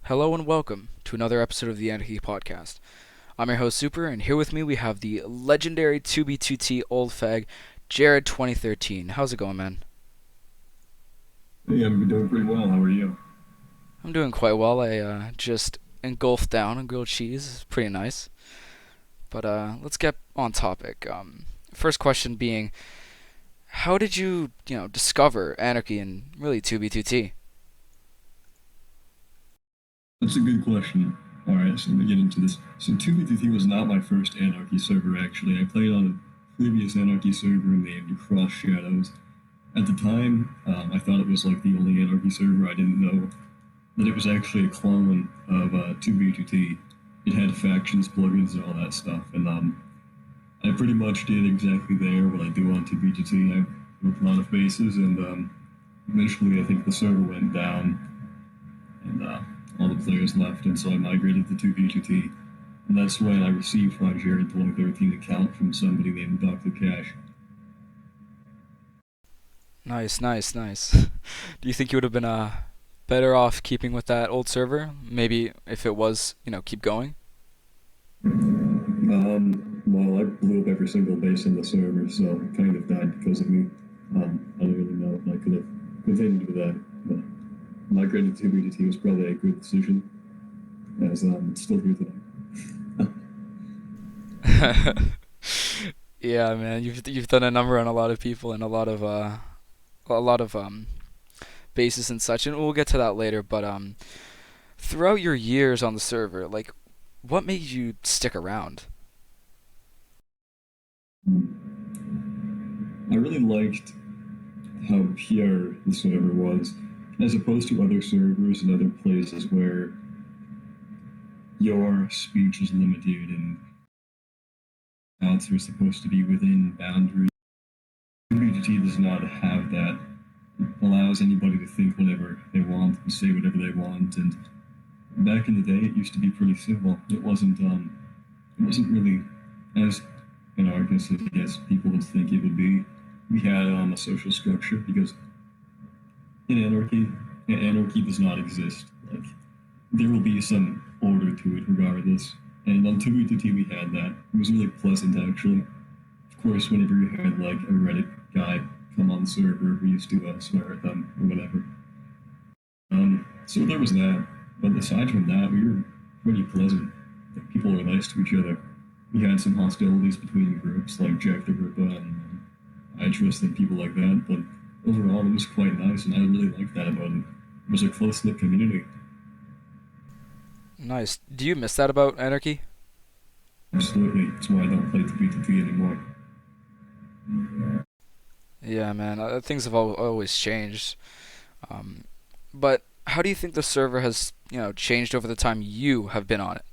Hello and welcome to another episode of the Anarchy podcast. I'm your host Super, and here with me we have the legendary 2B2T old fag, jared2013. How's it going, man? Hey, I'm doing pretty well. How are you? I'm doing quite well. I just engulfed down a grilled cheese. It's pretty nice. But let's get on topic. First question being, how did you discover Anarchy and really 2B2T? That's a good question. All right, so let me get into this. So 2B2T was not my first Anarchy server, actually. I played on a previous Anarchy server named Cross Shadows. At the time, I thought it was like the only Anarchy server. I didn't know that it was actually a clone of 2B2T. It had factions, plugins, and all that stuff. And I pretty much did exactly there what I do on 2B2T. I worked a lot of bases, and eventually I think the server went down, and all the players left, and so I migrated to 2B2T. And that's when I received my jared2013 account from somebody named Dr. Cash. Nice, nice, nice. Do you think you would have been better off keeping with that old server? Maybe if it was keep going? Well, I blew up every single base in the server, so it kind of died because of me. I don't really know if I could have continued with that, but migrating to 2B2T was probably a good decision, as it's still here today. Yeah, man, you've done a number on a lot of people and a lot of bases and such, and we'll get to that later. But throughout your years on the server, like, what made you stick around? I really liked how pure the server was, as opposed to other servers and other places where your speech is limited and accounts are supposed to be within boundaries. Community does not have that. It allows anybody to think whatever they want and say whatever they want. And back in the day, it used to be pretty simple. It wasn't really as anarchist as I guess people would think it would be. We had a social structure because in anarchy does not exist. Like there will be some order to it regardless. And on 2B2T we had that. It was really pleasant actually. Of course, whenever you had like a Reddit guy come on the server, we used to swear at them or whatever. So there was that. But aside from that, we were pretty pleasant. Like, people were nice to each other. We had some hostilities between groups like Jack the Ripper and Idris and people like that, but overall it was quite nice, and I really liked that about it. It was a close knit community. Nice. Do you miss that about Anarchy? Absolutely. That's why I don't play the B2T anymore. Yeah, man. Things have always changed. Um, but how do you think the server has changed over the time you have been on it?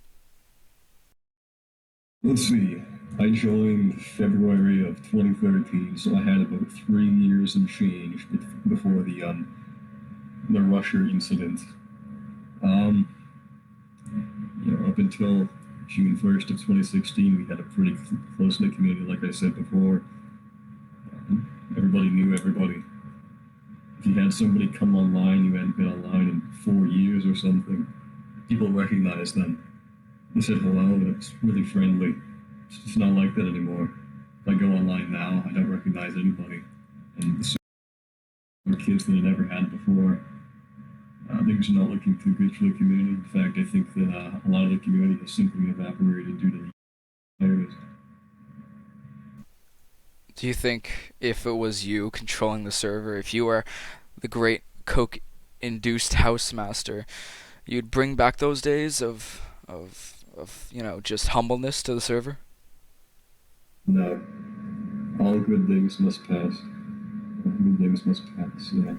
Let's see. I joined February of 2013, so I had about 3 years and change before the Russia incident. Um, up until June 1st of 2016, we had a pretty close knit community, like I said before. Everybody knew everybody. If you had somebody come online, you hadn't been online in 4 years or something, people recognized them. They said hello, and it's really friendly. It's just not like that anymore. If I go online now, I don't recognize anybody. And the kids that I never had before, things are not looking too good for the community. In fact, I think that a lot of the community has simply evaporated due to the areas. Do you think if it was you controlling the server, if you were the great coke induced house master, you'd bring back those days of just humbleness to the server? No, all good things must pass. All good things must pass, yeah.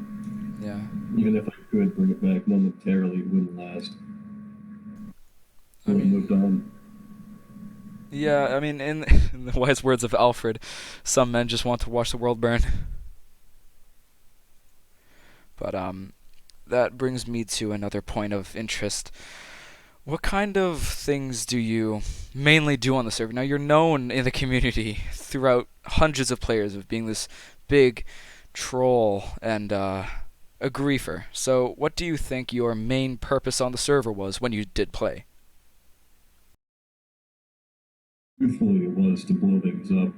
Yeah. Even if I could bring it back momentarily, it wouldn't last. I So I mean, moved on. yeah, I mean, in the wise words of Alfred, some men just want to watch the world burn. But that brings me to another point of interest. What kind of things do you mainly do on the server? Now, you're known in the community throughout hundreds of players of being this big troll and A griefer. So, what do you think your main purpose on the server was when you did play? Truthfully, it was to blow things up,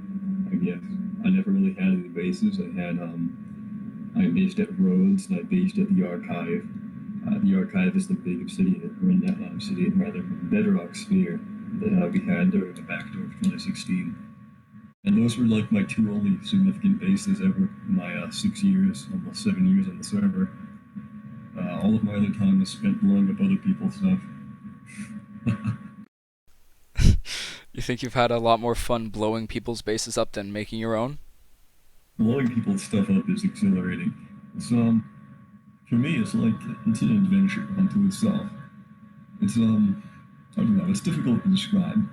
I guess. I never really had any bases. I based at Rhodes and I based at the Archive. The Archive is the big obsidian, or obsidian rather, bedrock sphere that we had during the backdoor of 2016. And those were like my two only significant bases ever in my 6 years, almost 7 years on the server. All of my other time was spent blowing up other people's stuff. You think you've had a lot more fun blowing people's bases up than making your own? Blowing people's stuff up is exhilarating. It's for me, it's an adventure unto itself. It's I don't know, it's difficult to describe,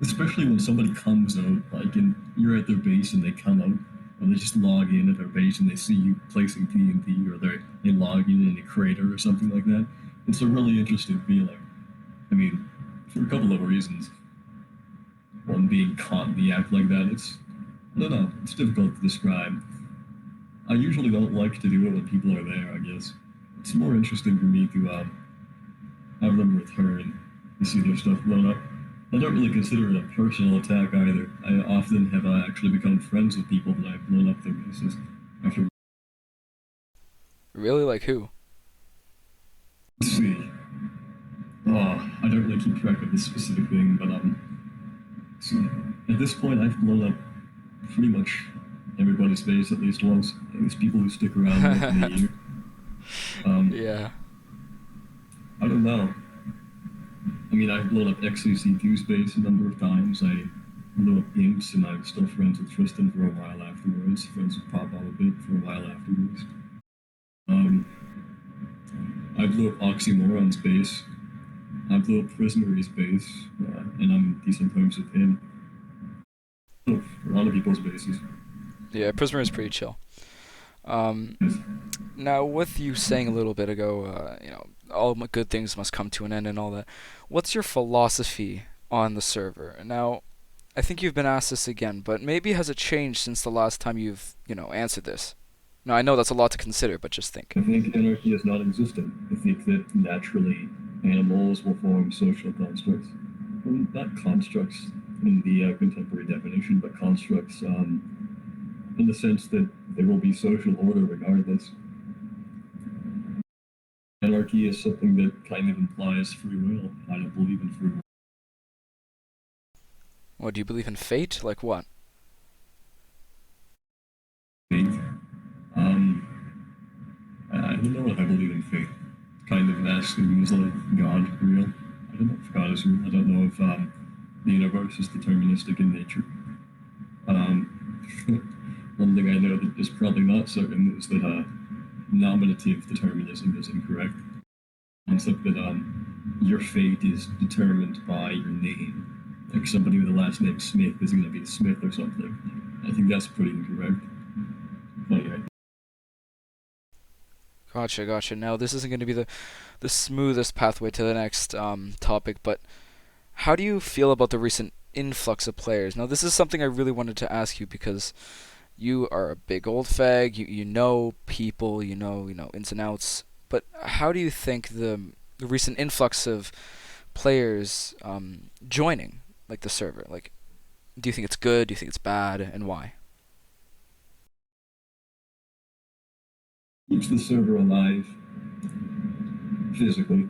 especially when somebody comes out, like, and you're at their base and they come out, or they just log in at their base and they see you placing TNT, or they log in a crater or something like that. It's a really interesting feeling. I mean, for a couple of reasons. One being caught in the act like that. I don't know, it's difficult to describe. I usually don't like to do it when people are there, I guess. It's more interesting for me to have them return to see their stuff blown up. I don't really consider it a personal attack either. I often have actually become friends with people that I've blown up their bases after. Really? Like who? Let's see. Oh, I don't really keep track of this specific thing, but so at this point, I've blown up pretty much everybody's base at least once. There's people who stick around more than a year. Um, Yeah. I don't know. I mean, I've blown up XCC2 space a number of times. I blew up Imps, and I'm still friends with Tristan for a while afterwards. Friends with Pop a bit for a while afterwards. Um, I blew up Oxymoron's base. I blew up Prisoner's base, and I'm decent friends with him. Oh, a lot of people's bases. Yeah, Prisoner is pretty chill. Um, Yes. Now, with you saying a little bit ago, all good things must come to an end and all that, what's your philosophy on the server? Now, I think you've been asked this again, but maybe has it changed since the last time you've, answered this? Now, I know that's a lot to consider, but just think. I think anarchy is not existent. I think that naturally animals will form social constructs. Well, not constructs in the contemporary definition, but constructs in the sense that there will be social order regardless. Anarchy is something that kind of implies free will. I don't believe in free What, do you believe in fate? Like what? will. Um, I don't know if I believe in fate. Kind of asking, is like God real? I don't know if God is real. I don't know if the universe is deterministic in nature. One thing I know that is probably not certain is that nominative determinism is incorrect. The concept that your fate is determined by your name. Like somebody with the last name Smith is going to be Smith or something. I think that's pretty incorrect. But yeah, Gotcha, gotcha. Now, this isn't going to be the smoothest pathway to the next topic, but how do you feel about the recent influx of players? Now, this is something I really wanted to ask you because you are a big old fag. You know people. You know ins and outs. But how do you think the recent influx of players joining like the server? Like, do you think it's good? Do you think it's bad, and why? keeps the server alive physically.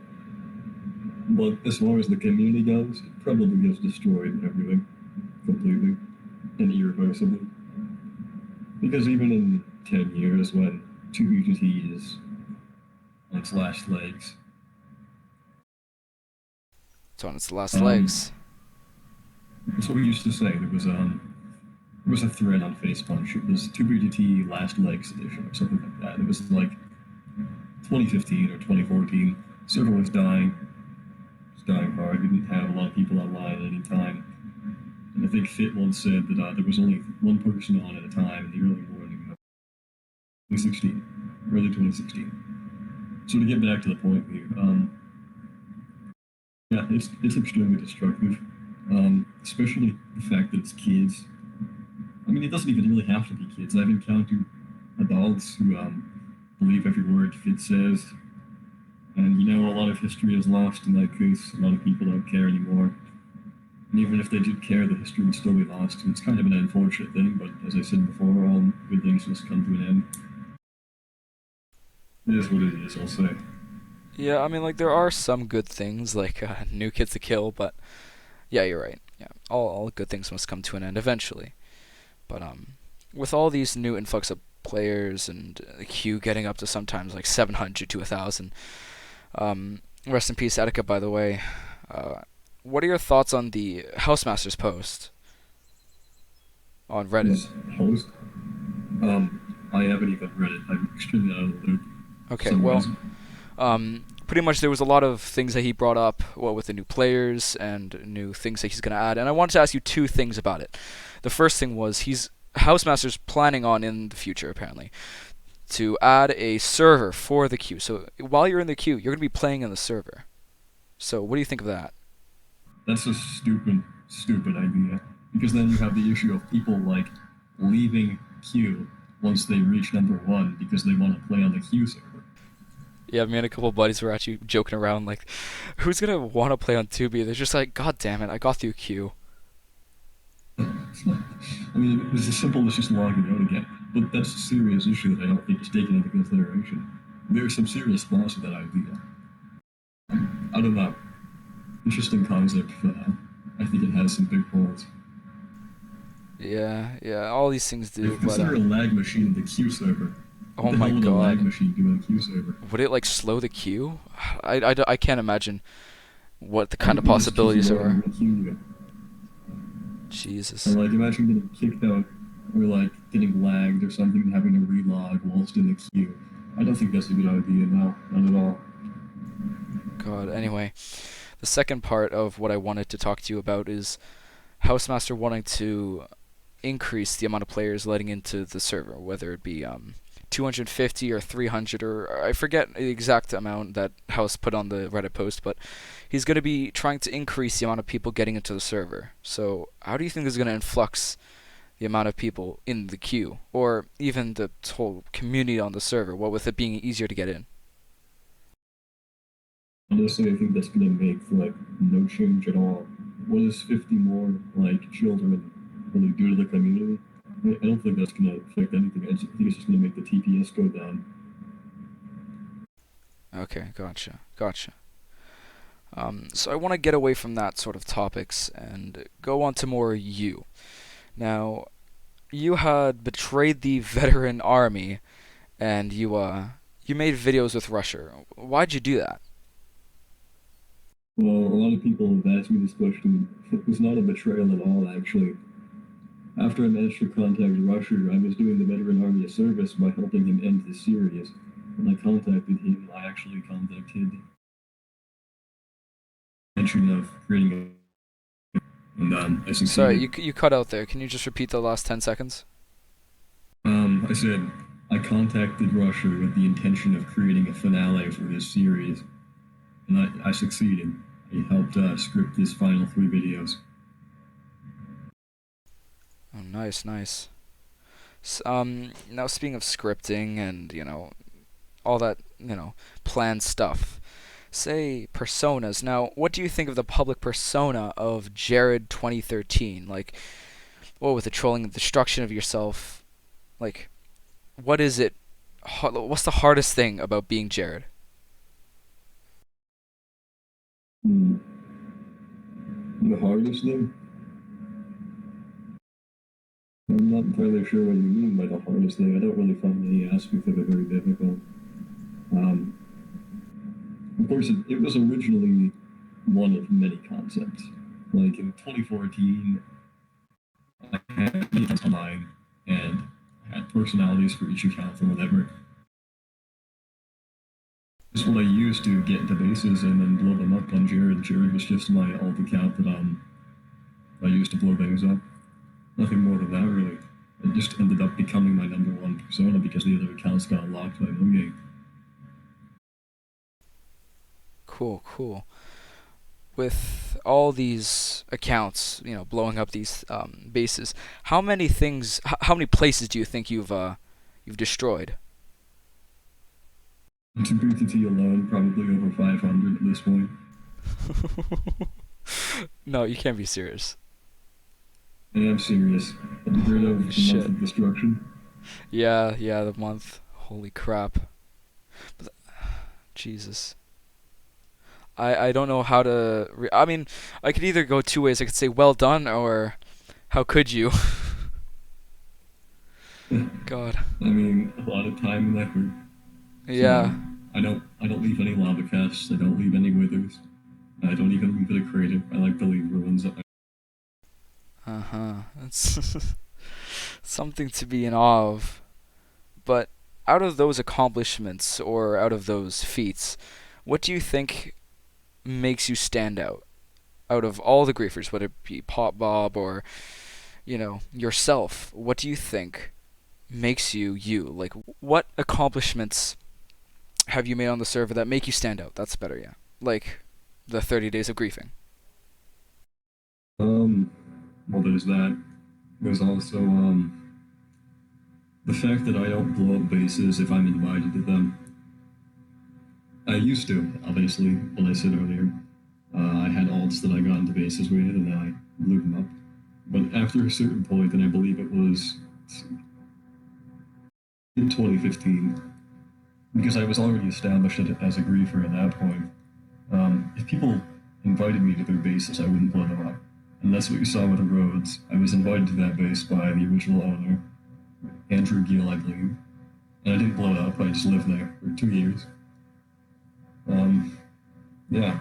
But as far as the community goes, it probably gets destroyed and everything completely and irreversibly. Because even in 10 years, when 2BGT is on its last legs, It's on its last um, legs. that's what we used to say. There was a thread on Facebook. It was 2BGT Last Legs Edition or something like that. It was like 2015 or 2014. Server was dying. It was dying hard. We didn't have a lot of people online at any time. And I think Fit once said that there was only one person on at a time in the early morning of 2016, early 2016. So to get back to the point here, yeah, it's extremely destructive, especially the fact that it's kids. I mean, it doesn't even really have to be kids. I've encountered adults who believe every word Fitz says. And a lot of history is lost in that case. A lot of people don't care anymore. And even if they did care, the history would still be lost. And it's kind of an unfortunate thing, but as I said before, all good things must come to an end. It is what it is, I'll say. Yeah, I mean, like there are some good things, like New Kids to Kill, but yeah, you're right. Yeah, all good things must come to an end eventually. But with all these new influx of players and the queue getting up to sometimes like 700 to 1,000. Rest in peace, Etika. By the way, uh, what are your thoughts on the Housemasters post on Reddit? His host, I haven't even read it. I'm extremely out of the loop for Okay, some well, reason. pretty much there was a lot of things that he brought up, well, with the new players and new things that he's gonna add, and I wanted to ask you two things about it. The first thing was he's Housemasters planning on in the future apparently to add a server for the queue. So while you're in the queue, you're gonna be playing in the server. So what do you think of that? That's a stupid, stupid idea. Because then you have the issue of people like leaving queue once they reach number one because they want to play on the queue server. Yeah, me and a couple of buddies were actually joking around like, who's gonna want to play on 2B? They're just like, God damn it, I got through queue. I mean, it was as simple as just logging out again. But that's a serious issue that I don't think is taken into consideration. There are some serious flaws with that idea. I don't know. Interesting concept. I think it has some big holes. Yeah, yeah, all these things If do, you but consider a lag machine in the queue server, what oh the my hell would a lag god, machine do in a queue server? would it like slow the queue? I can't imagine what the kind of Probably just keeps you possibilities there loading are. in the queue you go. Jesus. And like imagine getting kicked out or like getting lagged or something and having to relog whilst in the queue. I don't think that's a good idea, no, not at all. God. Anyway, the second part of what I wanted to talk to you about is Housemaster wanting to increase the amount of players letting into the server, whether it be 250 or 300, or I forget the exact amount that House put on the Reddit post, but he's going to be trying to increase the amount of people getting into the server. So, how do you think this is going to influx the amount of people in the queue, or even the whole community on the server? What with it being easier to get in? Honestly, I think that's gonna make like no change at all. What is 50 more like children really do to the community? I don't think that's gonna affect anything. I think it's just gonna make the TPS go down. Okay, gotcha, gotcha. So I want to get away from that sort of topics and go on to more you. Now, you had betrayed the veteran army, and you made videos with Russia. Why'd you do that? Well, a lot of people have asked me this question. It was not a betrayal at all, actually. After I managed to contact Rusher, I was doing the Veteran Army a service by helping him end the series. When I contacted him, I actually contacted the intention of creating a, and I Sorry, succeeded. you cut out there. Can you just repeat the last 10 seconds? I said I contacted Rusher with the intention of creating a finale for this series, and I succeeded. I helped script his final three videos. Oh, nice, nice. Now speaking of scripting and all that planned stuff, say personas. Now, what do you think of the public persona of Jared2013? Like, what with the trolling and destruction of yourself? Like, what is it? What's the hardest thing about being Jared? Hmm. The hardest thing? I'm not entirely sure what you mean by the hardest thing. I don't really find any aspect of it very difficult. Um, of course, it was originally one of many concepts. Like in 2014, I had accounts online and had personalities for each account or whatever. This is what I used to get into bases and then blow them up on Jared. Jared was just my alt account that I used to blow things up. Nothing more than that, really. It just ended up becoming my number one persona because the other accounts got locked by no. Cool, cool. With all these accounts, blowing up these bases, how many places do you think you've destroyed? To BTT alone, probably over 500 at this point. No, you can't be serious. I am serious. Have you heard Holy of the Month shit. of Destruction? Yeah, yeah, the month. Holy crap. But Jesus. I don't know how to. I mean, I could either go two ways. I could say well done or how could you? God. I mean, a lot of time and effort. So Yeah. I don't leave any lava casts. I don't leave any withers. I don't even leave it a crater. I like to leave ruins. Uh huh. That's something to be in awe of. But out of those accomplishments or out of those feats, what do you think makes you stand out of all the griefers, whether it be Pop Bob or, yourself? What do you think makes you you? Like, what accomplishments have you made on the server that make you stand out? That's better, yeah. Like the 30 days of griefing. Um, well, there's that. There's also the fact that I don't blow up bases if I'm invited to them. I used to, obviously, when I said earlier. I had alts that I got into bases with, and I blew them up. But after a certain point, and I believe it was in 2015, because I was already established as a griefer at that point, if people invited me to their bases, I wouldn't blow them up. And that's what you saw with the roads. I was invited to that base by the original owner, Andrew Gill, I believe. And I didn't blow it up, I just lived there for 2 years. Um, yeah,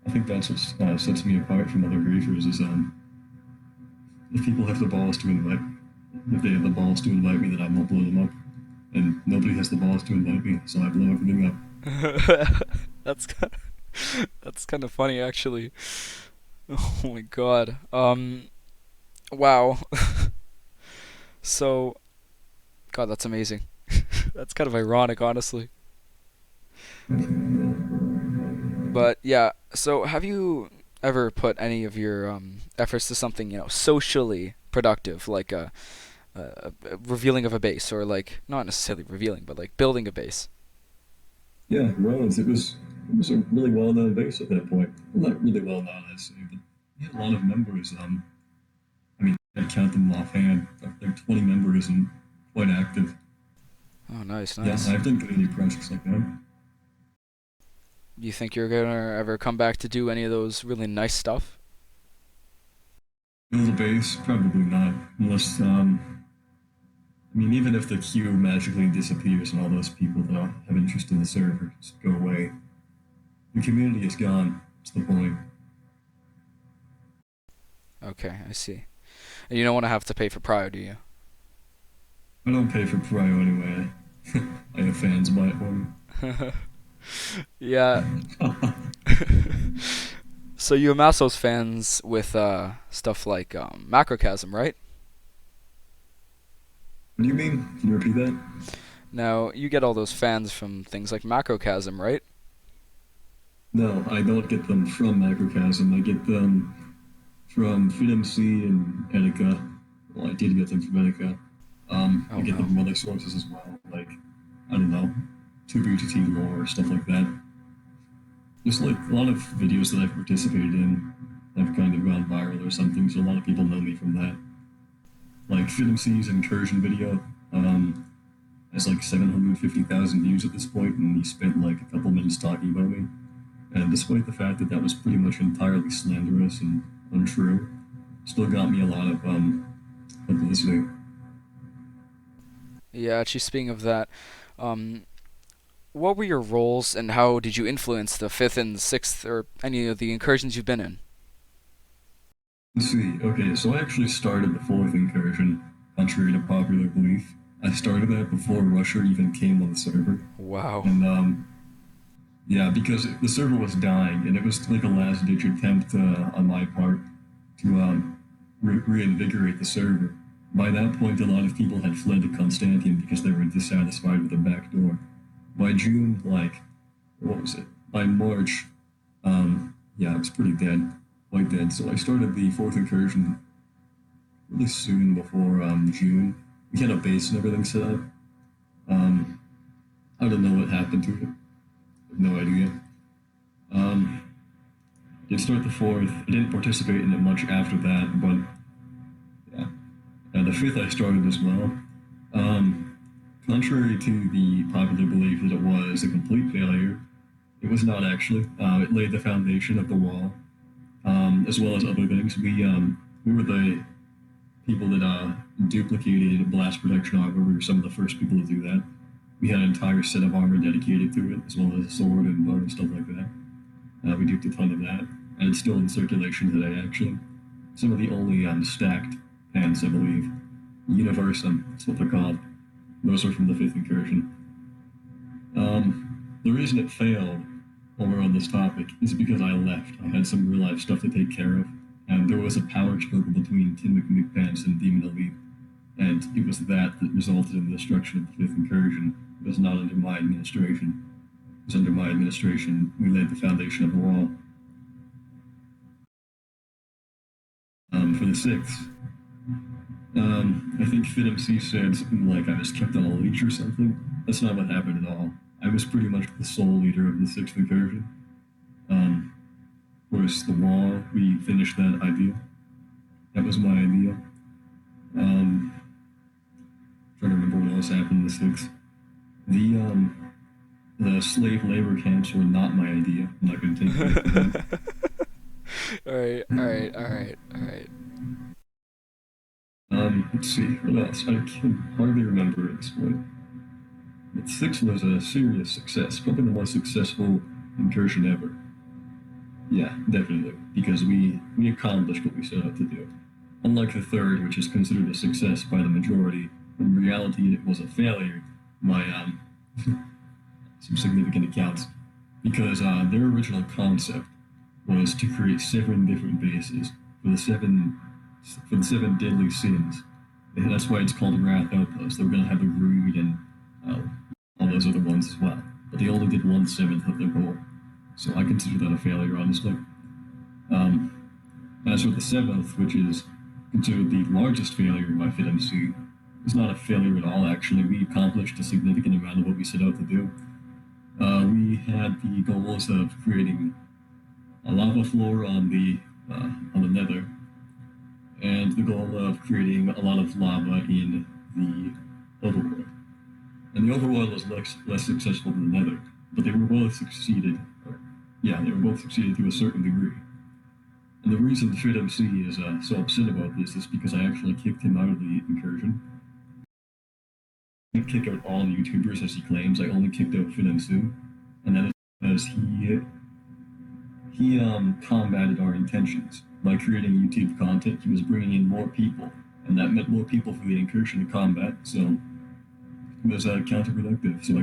I think that's what sets me apart from other griefers is if people have the balls to invite, if they have the balls to invite me, then I won't blow them up. And nobody has the balls to invite me, so I blow everything up. that's that's kind of funny actually. Oh my god. Wow. So, God, that's amazing. That's kind of ironic, honestly. But yeah, so have you ever put any of your efforts to something, socially productive, like a revealing of a base, or like not necessarily revealing, but like building a base? Yeah, Rollins, it was a really well known base at that point. Well, not really well known, I'd say, but he had a lot of members. I mean, I count them offhand. There are 20 members and quite active. Oh, nice, Yeah, nice. I've done community projects like that. Do you think you're gonna ever come back to do any of those really nice stuff? Build a base? Probably not, unless I mean, even if the queue magically disappears and all those people that have interest in the server just go away, the community is gone. That's the point. Okay, I see. And you don't want to have to pay for Prio, do you? I don't pay for Prio anyway. I have fans buy it for me. Yeah. So you amass those fans with stuff like macrocasm, right? What do you mean? Can you repeat that? Now you get all those fans from things like macrocasm, right? No, I don't get them from Macrocasm. I get them from FreedomC and Etika. Well, I did get them from Etika. I Oh get them no. from other sources as well, like, I don't know, 2BTT lore, stuff like that. Just like a lot of videos that I've participated in have kind of gone viral or something, so a lot of people know me from that. Like FreedomC's incursion video has like 750,000 views at this point, and he spent like a couple minutes talking about me. And despite the fact that that was pretty much entirely slanderous and untrue, still got me a lot of publicity. Yeah, actually, speaking of that, um, what were your roles and how did you influence the fifth and sixth or any of the incursions you've been in? Let's see. Okay, so I actually started the fourth incursion, contrary to popular belief. I started that before Russia even came on the server, Wow. and yeah, because the server was dying, and it was like a last-ditch attempt on my part to reinvigorate the server. By that point, a lot of people had fled to Constantium because they were dissatisfied with the back door. By June, like, what was it? By March, yeah, it was pretty dead, quite dead. So I started the fourth incursion really soon before June. We had a base and everything set up. Um, I don't know what happened to it. I have no idea. Um, did start the fourth. I didn't participate in it much after that, but yeah. The fifth I started as well. Um, Contrary to the popular belief that it was a complete failure, it was not actually. It laid the foundation of the wall, as well as other things. We were the people that duplicated blast protection armor. We were some of the first people to do that. We had an entire set of armor dedicated to it, as well as a sword and bow and stuff like that. We duped a ton of that, and it's still in circulation today, actually. Some of the only stacked pants, I believe. Universum, that's what they're called. Those are from the 5th incursion. The reason it failed, while we're on this topic, is because I left. I had some real life stuff to take care of, and there was a power struggle between Tim McPants and Demon Elite, and it was that that resulted in the destruction of the 5th incursion. It was not under my administration. It was under my administration. We laid the foundation of the wall. For the 6th, I think FitMC said something like I was kept on a leash or something. That's not what happened at all. I was pretty much the sole leader of the 6th incursion. Of course, the wall, we finished that idea. That was my idea. Trying to remember what else happened in the 6th. The slave labor camps were not my idea. I'm not going to take credit for that. All right, all right, all right, all right. Let's see, what else? I can hardly remember at this point. But 6 was a serious success, probably the most successful incursion ever. Yeah, definitely, because we accomplished what we set out to do. Unlike the 3rd, which is considered a success by the majority, in reality it was a failure by some significant accounts, because their original concept was to create 7 different bases for the seven deadly sins. And that's why it's called Wrath Outpost. They were going to have a greed and uh, all those other ones as well, but they only did 1/7 of their goal. So I consider that a failure, honestly. As for the 7th, which is considered the largest failure by FitMC, it's not a failure at all, actually. We accomplished a significant amount of what we set out to do. We had the goals of creating a lava floor on the nether, and the goal of creating a lot of lava in the overworld. And the overworld was less successful than the nether, but they were both succeeded. They were both succeeded to a certain degree. And the reason FitMC is so upset about this is because I actually kicked him out of the incursion. I didn't kick out all YouTubers as he claims. I only kicked out FitMC, and that is because he combated our intentions by creating YouTube content. He was bringing in more people, and that meant more people for the incursion to combat. So it was counterproductive. So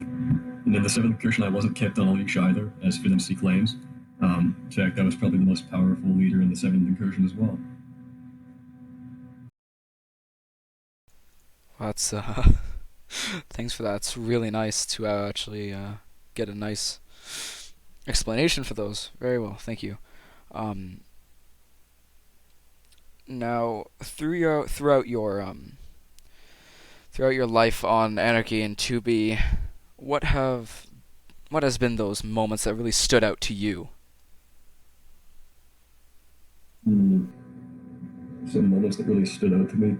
and in the 7th incursion, I wasn't kept on a leash either, as FitMC claims. In fact, I was probably the most powerful leader in the 7th incursion as well. That's thanks for that. It's really nice to actually get a nice explanation for those. Very well, thank you. Um, Now, throughout your life on Anarchy and 2B, what have what has been those moments that really stood out to you? Hmm. Some moments that really stood out to me.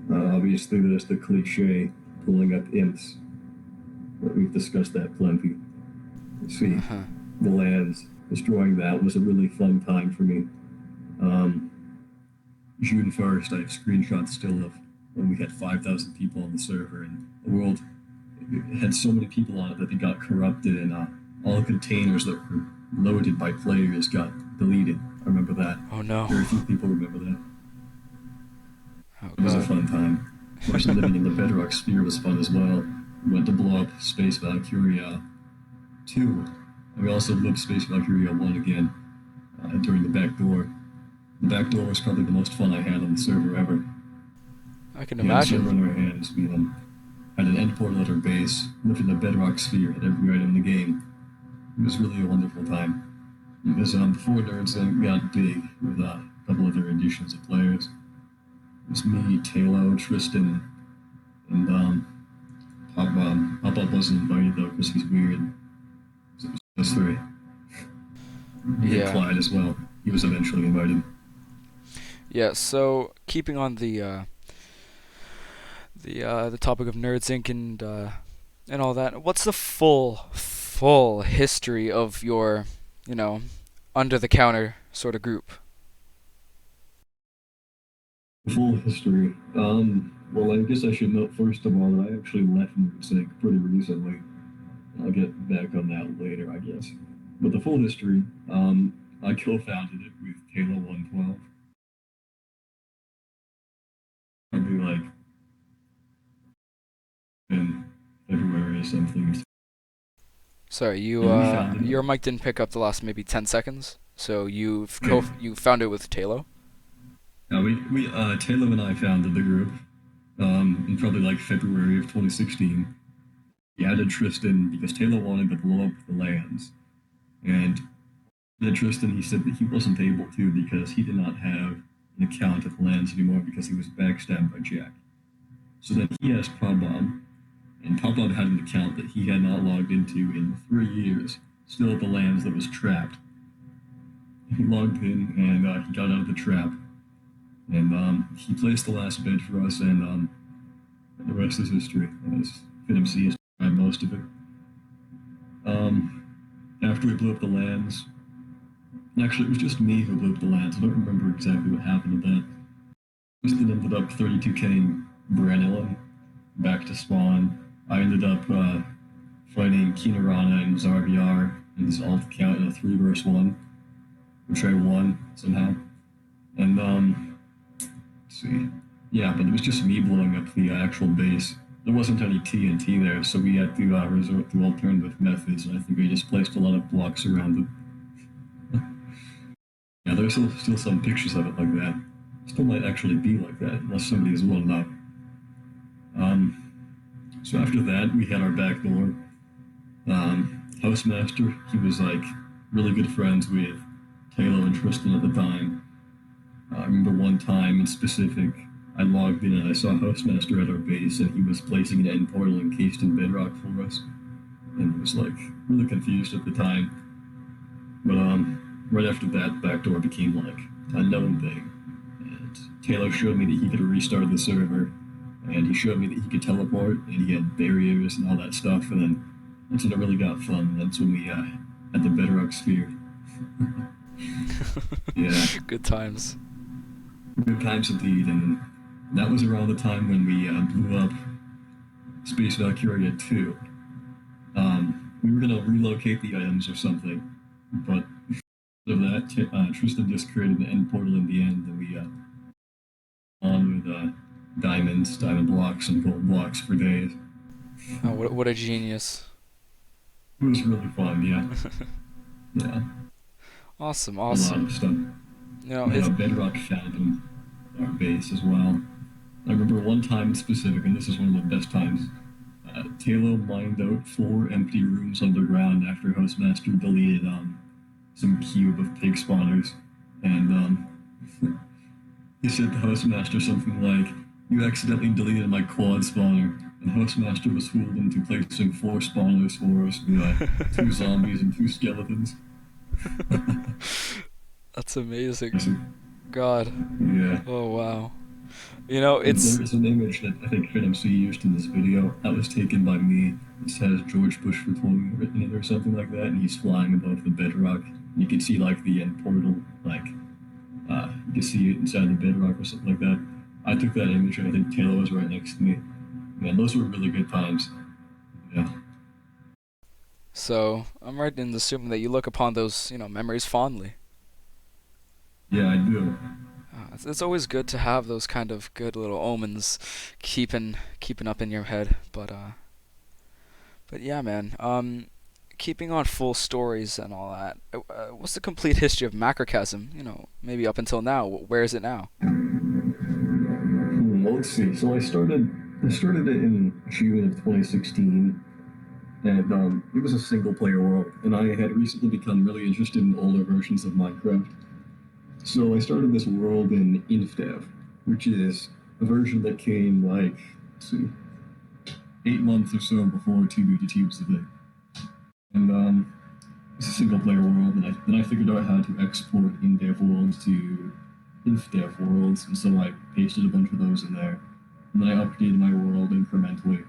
Obviously, there's the cliche pulling up imps, but we've discussed that plenty. Let's see, Uh-huh. the lands, destroying that was a really fun time for me. Um, June 1st, I have screenshots still of when we had 5,000 people on the server, and the world had so many people on it that it got corrupted, and all containers that were loaded by players got deleted. I remember that. Oh no. Very few people remember that. Oh It was a god. fun time. Of course, living in the Bedrock Sphere was fun as well. We went to blow up Space Valkyria 2. And we also blew up Space Valkyria 1 again during the back door. The back door was probably the most fun I had on the server ever. I can We had the server imagine. in our hands. We had an end portal at our base, lived in the Bedrock Sphere, had every item in the game. It was really a wonderful time. It was before Nerds got big with a couple other additions of players. It was me, Talo, Tristan, and Pop wasn't invited though because he's weird. So it was us three. We had Yeah. Clyde as well. He was eventually invited. Yeah, so keeping on the topic of Nerds Inc. And all that, what's the full history of your, you know, under the counter sort of group? Full history. Well, I guess I should note first of all that I actually left NerdSync pretty recently. I'll get back on that later, I guess. But the full history, I co-founded it with Taylor 112. Probably like in February or something. Sorry, And we founded it. your mic didn't pick up the last maybe 10 seconds. So Okay. you found it with Taylor. Taylor and I founded the group in probably like February of 2016. He added Tristan because Taylor wanted to blow up the lands. And then Tristan, he said that he wasn't able to because he did not have an account at the lands anymore because he was backstabbed by Jack. So then he asked Pabom, and Pabom had an account that he had not logged into in 3 years, still at the lands that was trapped. He logged in and he got out of the trap. And he placed the last bid for us, and the rest is history, as FinMC has tried most of it. Um, After we blew up the lands, actually, it was just me who blew up the lands. I don't remember exactly what happened to that. Twisted ended up 32K Branilla back to spawn. I ended up fighting Kinarana and Zarviar in this alt account in a 3 versus 1, which I won somehow. And, let's see. Yeah, but it was just me blowing up the actual base. There wasn't any TNT there, so we had to resort to alternative methods, and I think we just placed a lot of blocks around it. Yeah, there's still some pictures of it like that. Still might actually be like that, unless somebody is willing up. Um, so after that, we had our back door. Housemaster, he was like really good friends with Taylor and Tristan at the time. I remember one time in specific, I logged in and I saw Housemaster at our base, and he was placing an end portal encased in bedrock for us, and was like really confused at the time. But right after that, backdoor became like a known thing, and Taylor showed me that he could restart the server, and he showed me that he could teleport, and he had barriers and all that stuff. And then that's when it really got fun. That's when we had the bedrock sphere. Yeah, Good times. good times indeed. And that was around the time when we blew up Space Valkyria 2. We were gonna relocate the items or something, but of that, Tristan just created an end portal in the end, and we on with diamonds, diamond blocks, and gold blocks for days. Oh, what a genius. It was really fun, yeah. Yeah, Awesome, a lot awesome. of stuff. You know, We had it's a bedrock phantom at our base as well. I remember one time in specific, and this is one of the best times. Taylor mined out 4 empty rooms underground after Hostmaster deleted some cube of pig spawners, and he said to Hostmaster something like, "You accidentally deleted my quad spawner." And Hostmaster was fooled into placing 4 spawners for us. We got 2 zombies and 2 skeletons. That's amazing. God. Yeah. Oh wow. You know, There it's is an image that I think FinMC used in this video that was taken by me. It says George Bush for 20 written in it or something like that, and he's flying above the bedrock. And you can see like the end portal, like you can see it inside the bedrock or something like that. I took that image, and I think Taylor was right next to me. Man, those were really good times. Yeah, so I'm right in assuming that you look upon those, memories fondly. yeah, I do. It's always good to have those kind of good little omens keeping up in your head. But yeah, man. Keeping on full stories and all that. What's the complete history of Macrocasm? Maybe up until now. Where is it now? Well, let's see. So I started it in June of 2016, and it was a single player world. And I had recently become really interested in older versions of Minecraft. So I started this world in InfDev, which is a version that came like, let's see, 8 months or so before 2BGT was a thing. And it's a single player world, and then I figured out how to export in-dev worlds to inf-dev worlds, and so I pasted a bunch of those in there. And then I updated my world incrementally.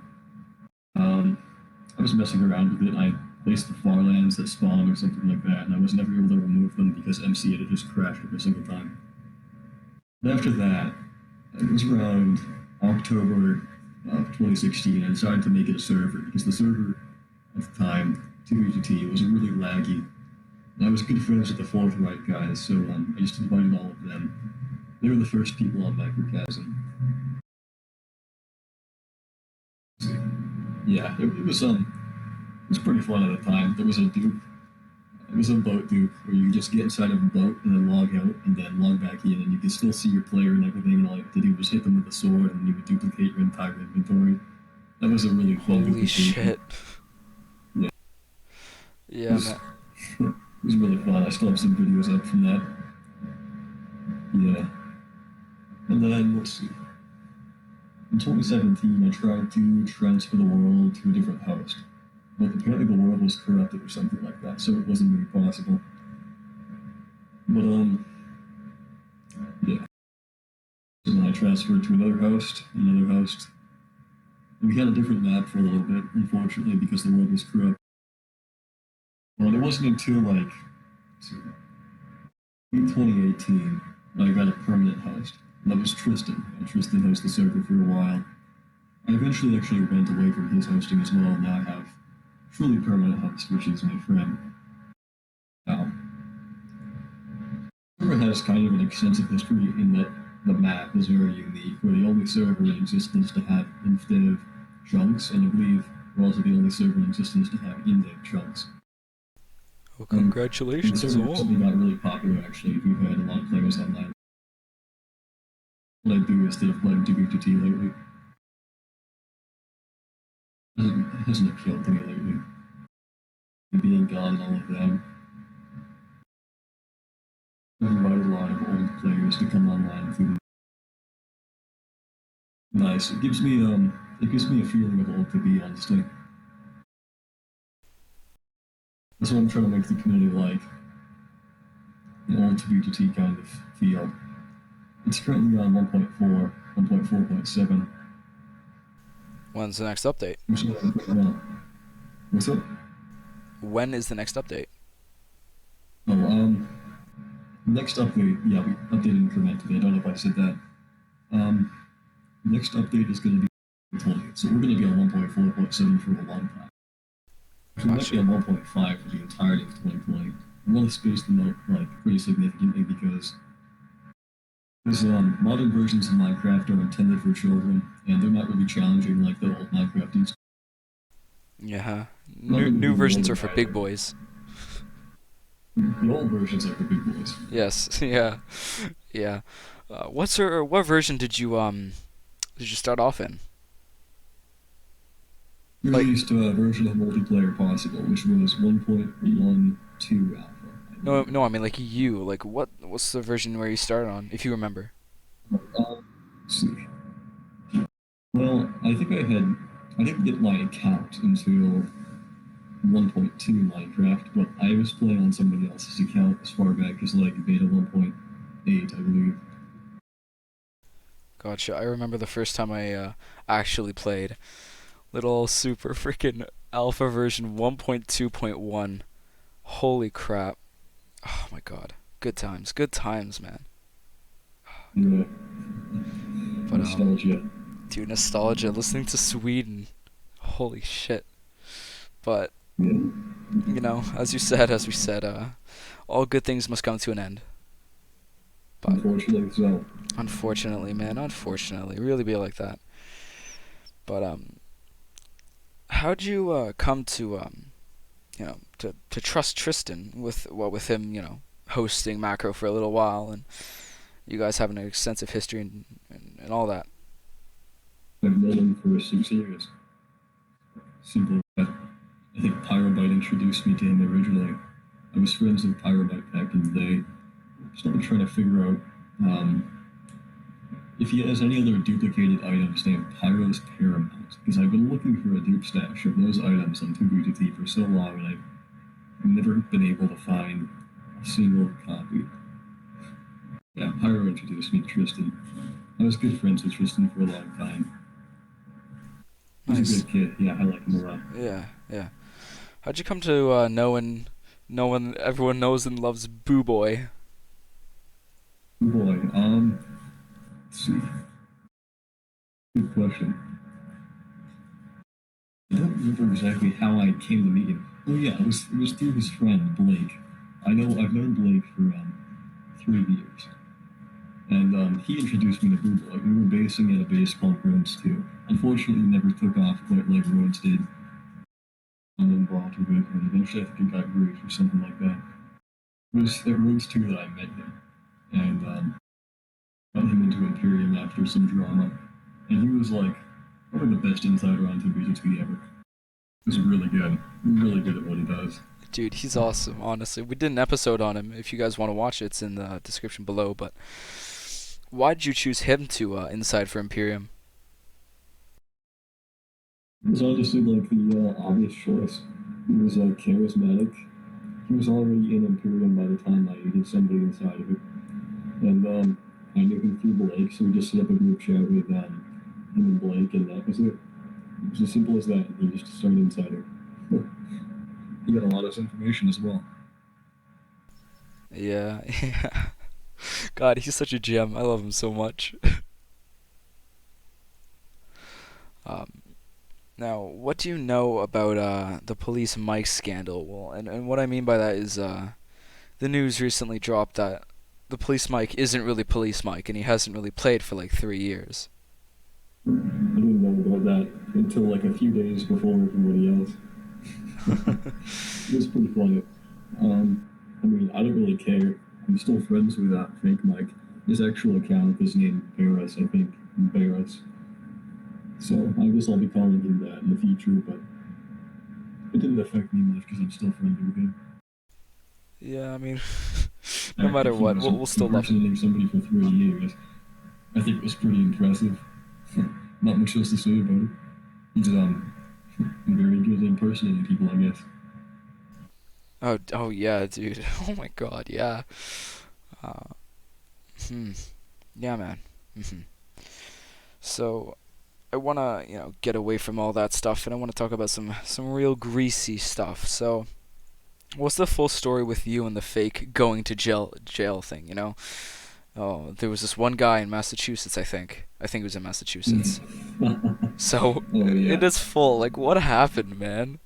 I was messing around with it, and I placed the farlands that spawn or something like that, and I was never able to remove them because MC had just crashed every single time. And after that, it was around October of 2016, I decided to make it a server because the server at the time, 2BGT, was really laggy. And I was good friends with the Forthright guys, so I just invited all of them. They were the first people on Microcasm. Yeah, it was pretty fun at the time. There was a dupe. It was a boat dupe where you just get inside of a boat and then log out and then log back in, and you could still see your player and everything. And all you have to do was hit them with a sword, and you would duplicate your entire inventory. That was a really fun Holy duplication. shit. Yeah, it Yeah, was man. it was really fun. I still have some videos up from that. Yeah, and then let's see. In 2017, I tried to transfer the world to a different host, but apparently the world was corrupted or something like that, so it wasn't really possible. But yeah. So then I transferred to another host. And we had a different map for a little bit, unfortunately, because the world was corrupt. Well, it wasn't until like in 2018 that I got a permanent host. And that was Tristan. And Tristan hosted the server for a while. I eventually actually went away from his hosting as well. Now I have truly permanent host, which is my friend. Now, the server has kind of an extensive history in that the map is very unique. We're the only server in existence to have inf-dev chunks, and I believe we're also the only server in existence to have in-dev chunks. Well, And the congratulations server all. recently got really popular, actually. We've had a lot of players online. What I do instead of playing 2BGT lately hasn't appealed to me lately. Being gone and all of that. I've invited a lot of old players to come online through. Nice. It gives me a feeling of old to be, honestly. That's what I'm trying to make the community like. An old 2BGT kind of feel. It's currently on 1.4, 1.4.7. When's the next update? What's up? When is the next update? Oh, next update, yeah, we updated incrementally. I don't know if I said that. Um, next update is going to be 20, so we're going to be on 1.4.7 for a long time. So we might be Gotcha. on 1.5 for the entirety of 2020. We want to space them out like pretty significantly because modern versions of Minecraft are intended for children, and they're not really challenging like the old Minecraft used. Yeah. Not New really new doing versions are loading for big either. boys. The old versions are for big boys. Yes. Yeah. Yeah. What version did you start off in? We Like, released a version of multiplayer possible, which was 1.12 alpha, I no, believe. no, I mean like you. Like, what's the version where you started on, if you remember? Let's see. Well, I didn't get my account until 1.2 Minecraft, but I was playing on somebody else's account as far back as like beta 1.8, I believe. Gotcha. I remember the first time I actually played little super freaking alpha version 1.2.1. Holy crap. Oh my god. Good times. Good times, man. Yeah, But nostalgia. dude, nostalgia listening to Sweden. Holy shit. But Yeah, as we said, all good things must come to an end. But unfortunately so. unfortunately, man, unfortunately, really be like that. But how'd you come to to trust Tristan with him, hosting macro for a little while and you guys having an extensive history and all that. I've known him for 6 years. Simple. I think Pyrobyte introduced me to him originally. I was friends with Pyrobyte back in the day. Started trying to figure out um, if he has any other duplicated items named Pyro's Paramount, because I've been looking for a dupe stash of those items on 2BTT for so long, and I've never been able to find a single copy. Yeah, Pyro introduced me to Tristan. I was good friends with Tristan for a long time. He's a Nice. good kid. Yeah, I like him a lot. Yeah, yeah. How'd you come to knowing everyone knows and loves Boo Boy? Boy, let's see. Good question. I don't remember exactly how I came to meet him. Oh yeah, it was through his friend Blake. I've known Blake for 3 years, and he introduced me to Boo Boy. We were basing at a base called Rhodes 2. Unfortunately, it never took off quite like Rhodes did. I'm involved with it, and eventually I think it got grief or something like that. It was at Rhodes 2 that I met him, and got him into Imperium after some drama, and he was like probably the best insider on 2BTT ever. He's really good at what he does. Dude, he's awesome, honestly. We did an episode on him. If you guys want to watch it, it's in the description below. But why did you choose him to inside for Imperium? It was honestly like the obvious choice. He was charismatic. He was already in Imperium by the time I needed somebody inside of it. And I knew him through Blake, so we just set up a group chat with him and Blake, and that was it. It was as simple as that. He just started insider. He got a lot of information as well. Yeah, yeah. God, he's such a gem. I love him so much. Um, Now, what do you know about the police mic scandal? Well, and what I mean by that is the news recently dropped that the police mic isn't really police mic, and he hasn't really played for like 3 years. I didn't know about that until like a few days before everybody else. It was pretty funny. I mean, I don't really care. I'm still friends with that fake Mike. His actual account is named Barris, I think. Barris. So I guess I'll be calling him that in the future, but it didn't affect me much because I'm still friendly with him. Yeah, I mean, The no fact matter that he what, was we'll still love him. impersonating somebody for 3 years, I think it was pretty impressive. Not much else to say about it. He's very good at impersonating people, I guess. Oh yeah, dude. Oh my God, yeah. Uh, hmm. Yeah, man. Hmm. So I wanna, get away from all that stuff, and I wanna talk about some real greasy stuff. So, what's the full story with you and the fake going to jail thing? Oh, there was this one guy in Massachusetts. I think it was in Massachusetts. So Oh it yeah, is full. Like, what happened, man?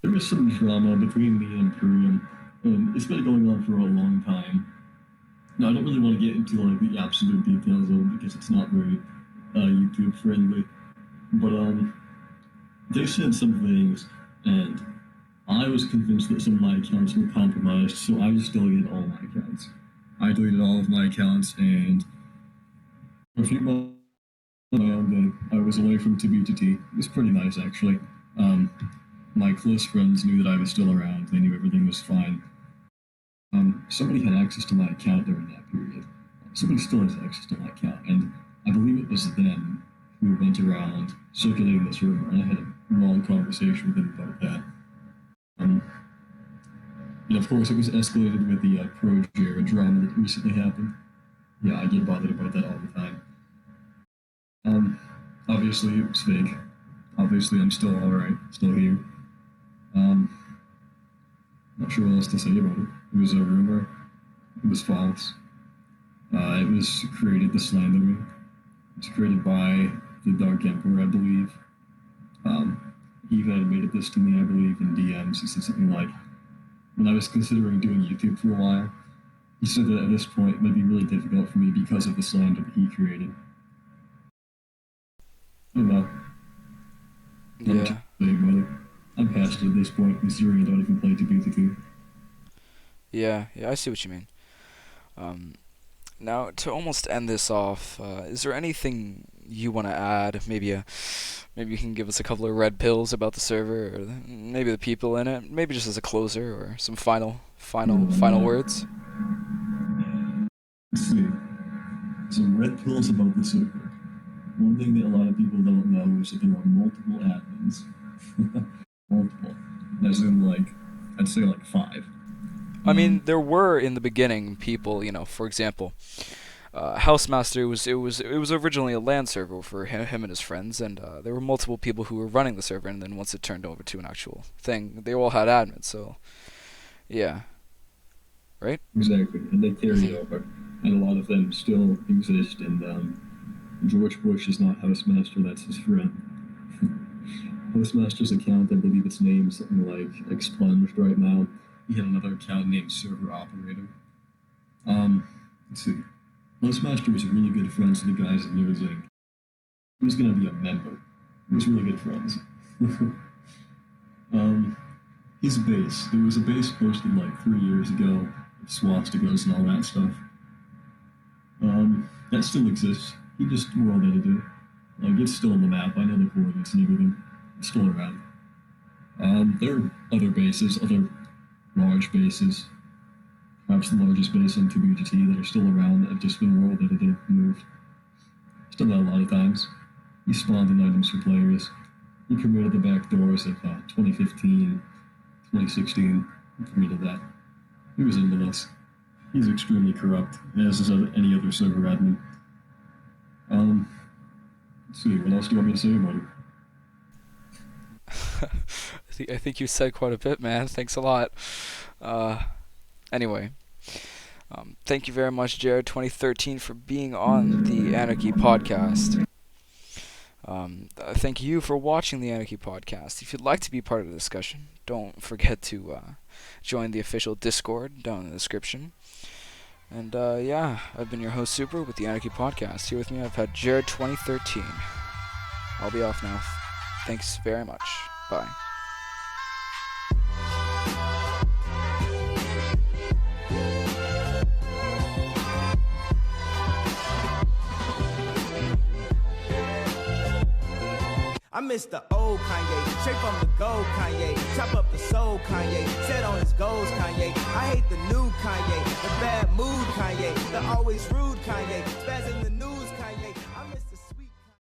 there was some drama between me and Imperium, and it's been going on for a long time. Now I don't really want to get into like the absolute details of it because it's not very YouTube friendly. But they said some things, and I was convinced that some of my accounts were compromised, so I just deleted all my accounts. I deleted all of my accounts, and for a few months on my own, then I was away from TBTT. It was pretty nice, actually. Um, my close friends knew that I was still around. They knew everything was fine. Somebody had access to my account during that period. Somebody still has access to my account, and I believe it was them who went around circulating the server, and I had a long conversation with them about that. Um, and of course, it was escalated with the Pro Jared drama that recently happened. Yeah, I get bothered about that all the time. Um, obviously, it was fake. Obviously, I'm still alright, still here. Um, not sure what else to say about it. It was a rumor. It was false. It was created to slander me. It was created by the Dark Emperor, I believe. He even admitted this to me, I believe, in DMs. He said something like, when I was considering doing YouTube for a while, he said that at this point it might be really difficult for me because of the slander that he created. I don't know. Not much to Yeah, say about it. I'm past it at this point, considering I don't even play 2B2. yeah, yeah. I see what you mean. Um, Now, to almost end this off, is there anything you want to add? Maybe you can give us a couple of red pills about the server, or maybe the people in it. Maybe just as a closer, or some final Yeah, words. let's see. Some red pills about the server. One thing that a lot of people don't know is that there are multiple admins. Multiple. As in, like, I'd say like 5. I mean, there were in the beginning people, for example, Housemaster was originally a LAN server for him and his friends, and there were multiple people who were running the server. And then once it turned over to an actual thing, they all had admins. So, yeah, right? Exactly, and they carried over, and a lot of them still exist. And George Bush is not Housemaster; that's his friend. Housemaster's account, I believe its name is something like expunged right now. He had another account named Server Operator. Let's see. Housemaster was really good friends with the guys in Neurozing. He was going to be a member. He was really good friends. His base. There was a base posted like 3 years ago, with swastikas and all that stuff. That still exists. He just world edited. Like, it's still on the map. I know the coordinates and everything. It's still around. There are other bases, other large bases, perhaps the largest base on TBGT that are still around that have just been world edited, moved. Still that a lot of times. He spawned in items for players. He committed the back doors of 2015, 2016. He committed that. He was into this. He's extremely corrupt, as is any other server admin. Let's see, what else do you want me to say about it? I think you said quite a bit, man. Thanks a lot. Anyway, thank you very much, Jared2013, for being on the Anarchy podcast. Thank you for watching the Anarchy podcast. If you'd like to be part of the discussion, don't forget to join the official Discord down in the description. And yeah, I've been your host, Super, with the Anarchy podcast. Here with me, I've had Jared2013. I'll be off now. Thanks very much. Bye. I miss the old Kanye, straight from the gold Kanye. Chop up the soul Kanye, set on his goals Kanye. I hate the new Kanye, the bad mood Kanye, the always rude Kanye, spazzing the new